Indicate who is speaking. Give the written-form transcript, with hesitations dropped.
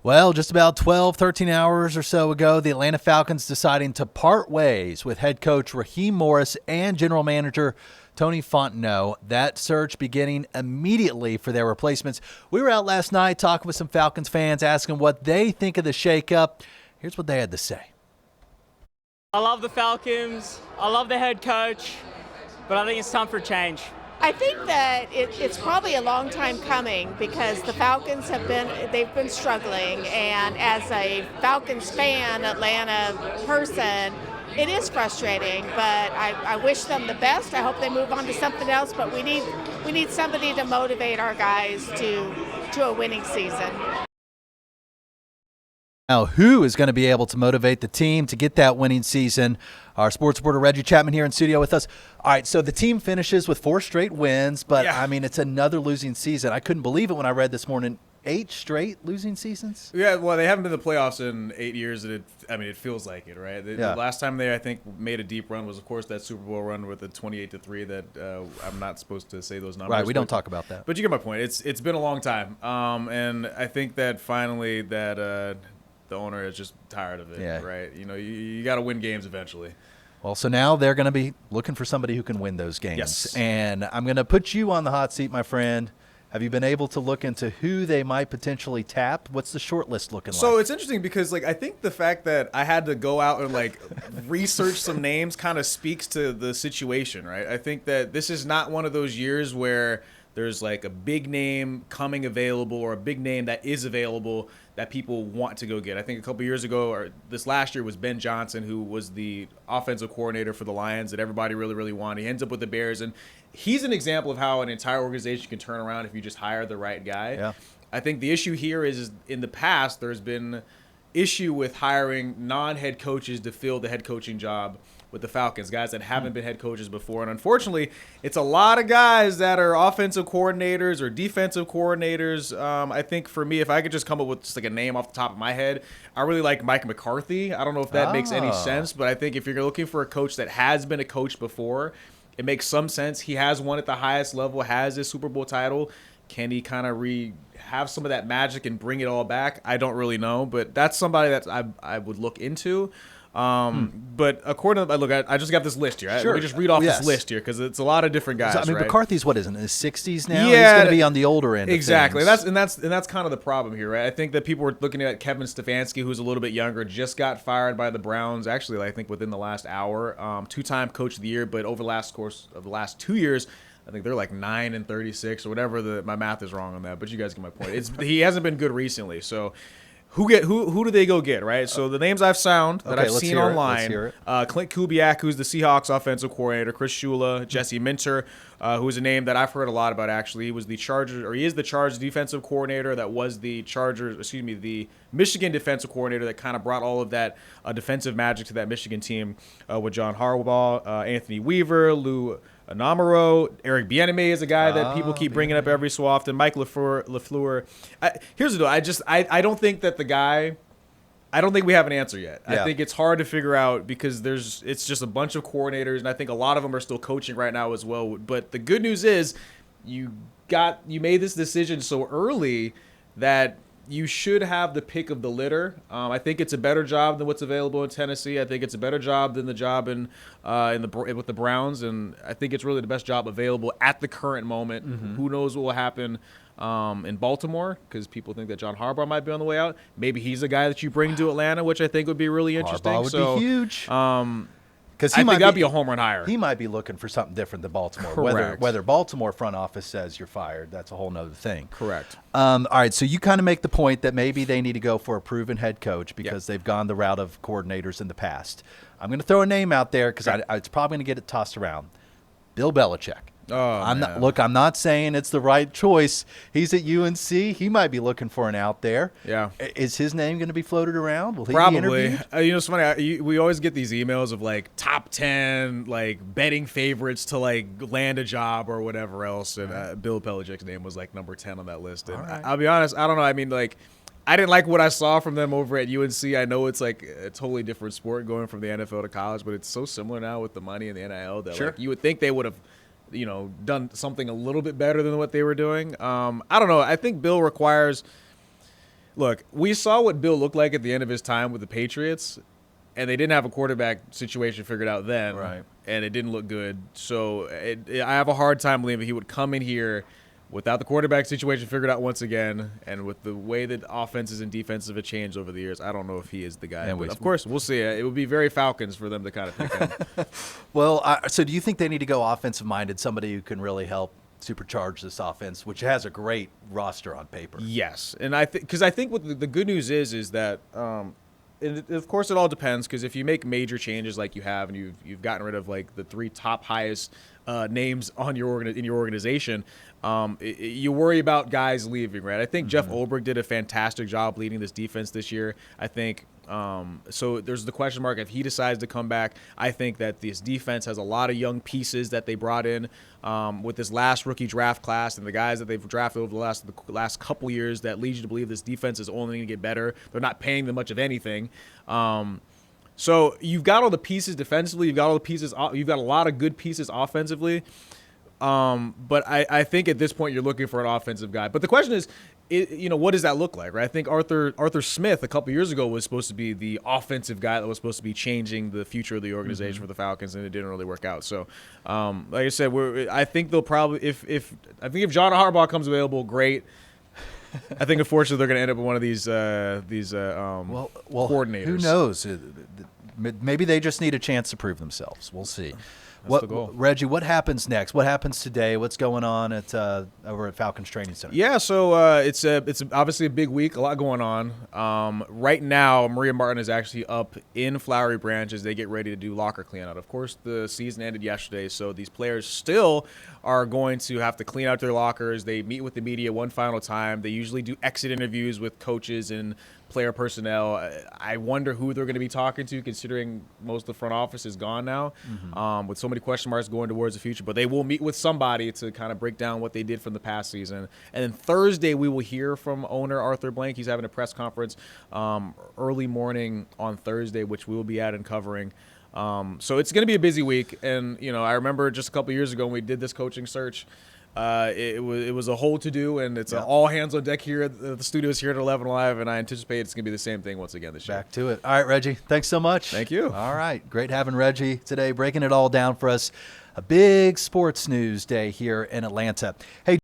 Speaker 1: Well, just about 12, 13 hours or so ago, the Atlanta Falcons deciding to part ways with head coach Raheem Morris and general manager Tony Fontenot. That search beginning immediately for their replacements. We were out last night talking with some Falcons fans, asking what they think of the shakeup. Here's what they had to say.
Speaker 2: I love the Falcons. I love the head coach, but I think it's time for change.
Speaker 3: I think that it's probably a long time coming because the Falcons they've been struggling, and as a Falcons fan, Atlanta person, it is frustrating, but I wish them the best. I hope they move on to something else, but we need somebody to motivate our guys to a winning season.
Speaker 1: Now, who is going to be able to motivate the team to get that winning season? Our sports reporter Reggie Chatman here in studio with us. All right, so the team finishes with 4 straight wins, but, I mean, it's another losing season. I couldn't believe it when I read this morning. 8 straight losing seasons?
Speaker 4: Yeah, well, they haven't been in the playoffs in 8 years. And it feels like it, right? The last time they, I think, made a deep run was, of course, that Super Bowl run with the 28-3 that I'm not supposed to say those numbers.
Speaker 1: Right, we don't talk about that.
Speaker 4: But you get my point. It's been a long time. And I think that finally that the owner is just tired of it, right? You know, you got to win games eventually.
Speaker 1: Well, so now they're going to be looking for somebody who can win those games.
Speaker 4: Yes.
Speaker 1: And I'm going to put you on the hot seat, my friend. Have you been able to look into who they might potentially tap? What's the short list looking like?
Speaker 4: So it's interesting because, I think the fact that I had to go out and, research some names kind of speaks to the situation, right? I think that this is not one of those years where there's, a big name coming available or a big name that is available that people want to go get. I think a couple years ago, or this last year, was Ben Johnson, who was the offensive coordinator for the Lions that everybody really, really wanted. He ends up with the Bears, and he's an example of how an entire organization can turn around if you just hire the right guy.
Speaker 1: Yeah.
Speaker 4: I think the issue here is in the past, there's been issue with hiring non-head coaches to fill the head coaching job with the Falcons, guys that haven't been head coaches before. And unfortunately, it's a lot of guys that are offensive coordinators or defensive coordinators. I think for me, if I could just come up with just a name off the top of my head, I really like Mike McCarthy. I don't know if that makes any sense, but I think if you're looking for a coach that has been a coach before, it makes some sense. He has won at the highest level, has his Super Bowl title. Can he kind of have some of that magic and bring it all back? I don't really know, but that's somebody that I would look into. But according to I just got this list here.
Speaker 1: Sure.
Speaker 4: Let me just read off this list here because it's a lot of different guys.
Speaker 1: So, I mean,
Speaker 4: right?
Speaker 1: McCarthy's what is in his 60s now?
Speaker 4: Yeah,
Speaker 1: he's going to be on the older end.
Speaker 4: Exactly.
Speaker 1: Of things.
Speaker 4: That's kind of the problem here, right? I think that people were looking at Kevin Stefanski, who's a little bit younger, just got fired by the Browns. Actually, I think within the last hour, 2-time coach of the year, but over the course of the last 2 years, I think they're 9-36 or whatever. My math is wrong on that, but you guys get my point. He hasn't been good recently, so. Who do they go get, right? So the names I've found that I've seen online, Clint Kubiak, who's the Seahawks offensive coordinator, Chris Shula, Jesse Minter, who's a name that I've heard a lot about actually. He is the Chargers defensive coordinator that was the Michigan defensive coordinator that kind of brought all of that defensive magic to that Michigan team with John Harbaugh, Anthony Weaver, Lou Anamaro, Eric Bieniemy is a guy that people keep bringing up every so often. Mike LaFleur. Here's the deal. I don't think that the guy. I don't think we have an answer yet. Yeah. I think it's hard to figure out because it's just a bunch of coordinators, and I think a lot of them are still coaching right now as well. But the good news is you made this decision so early that you should have the pick of the litter. I think it's a better job than what's available in Tennessee. I think it's a better job than the job with the Browns, and I think it's really the best job available at the current moment. Mm-hmm. Who knows what will happen in Baltimore because people think that John Harbaugh might be on the way out. Maybe he's a guy that you bring to Atlanta, which I think would be really interesting.
Speaker 1: Harbaugh would be huge.
Speaker 4: Because I think that'd be a home run hire.
Speaker 1: He might be looking for something different than Baltimore.
Speaker 4: Correct.
Speaker 1: Whether Baltimore front office says you're fired, that's a whole nother thing.
Speaker 4: Correct.
Speaker 1: All right, so you kind of make the point that maybe they need to go for a proven head coach because they've gone the route of coordinators in the past. I'm going to throw a name out there because it's probably going to get it tossed around. Bill Belichick. I'm not saying it's the right choice. He's at UNC. He might be looking for an out there.
Speaker 4: Yeah.
Speaker 1: Is his name going to be floated around? Will he
Speaker 4: Probably.
Speaker 1: be interviewed?
Speaker 4: It's funny. We always get these emails of top 10 betting favorites to land a job or whatever else, and Bill Belichick's name was number 10 on that list. And I'll be honest, I don't know. I mean, I didn't like what I saw from them over at UNC. I know it's a totally different sport going from the NFL to college, but it's so similar now with the money and the NIL that you would think they would have done something a little bit better than what they were doing. I don't know. I think Bill requires Look, we saw what Bill looked like at the end of his time with the Patriots, and they didn't have a quarterback situation figured out then,
Speaker 1: Right.
Speaker 4: and it didn't look good. So I have a hard time believing he would come in here without the quarterback situation figured out once again, and with the way that offenses and defenses have changed over the years. I don't know if he is the guy. But of course, we'll see. It would be very Falcons for them to kind of pick him.
Speaker 1: Well, so do you think they need to go offensive-minded, somebody who can really help supercharge this offense, which has a great roster on paper?
Speaker 4: Yes, and I think what the good news is that and of course it all depends, because if you make major changes like you have, and you've gotten rid of like the three top highest names on in your organization, you worry about guys leaving, right? I think Jeff Ulbrich did a fantastic job leading this defense this year. I think so there's the question mark if he decides to come back. I think that this defense has a lot of young pieces that they brought in with this last rookie draft class and the guys that they've drafted over the last couple years that leads you to believe this defense is only going to get better. They're not paying them much of anything. So you've got all the pieces defensively. You've got all the pieces. You've got a lot of good pieces offensively. But I think at this point you're looking for an offensive guy. But the question is, what does that look like, right? I think Arthur Smith a couple years ago was supposed to be the offensive guy that was supposed to be changing the future of the organization for the Falcons, and it didn't really work out. So, like I said, I think they'll probably if John Harbaugh comes available, great. I think unfortunately they're going to end up with one of these coordinators.
Speaker 1: Who knows? Maybe they just need a chance to prove themselves. We'll see.
Speaker 4: That's the goal.
Speaker 1: Reggie, what happens next? What happens today? What's going on over at Falcons Training Center?
Speaker 4: Yeah, so it's obviously a big week, a lot going on. Right now, Maria Martin is actually up in Flowery Branch as they get ready to do locker clean out. Of course, the season ended yesterday, so these players still are going to have to clean out their lockers. They meet with the media one final time. They usually do exit interviews with coaches and player personnel. I wonder who they're going to be talking to, considering most of the front office is gone now, with so many question marks going towards the future. But they will meet with somebody to kind of break down what they did from the past season. And then Thursday, we will hear from owner Arthur Blank. He's having a press conference early morning on Thursday, which we will be at and covering. So it's going to be a busy week. And, I remember just a couple of years ago when we did this coaching search, it was a whole to-do, and it's all hands on deck here at the studios here at 11 Live, and I anticipate it's going to be the same thing once again this year.
Speaker 1: Back to it. All right, Reggie, thanks so much.
Speaker 4: Thank you.
Speaker 1: All right, great having Reggie today, breaking it all down for us. A big sports news day here in Atlanta. Hey.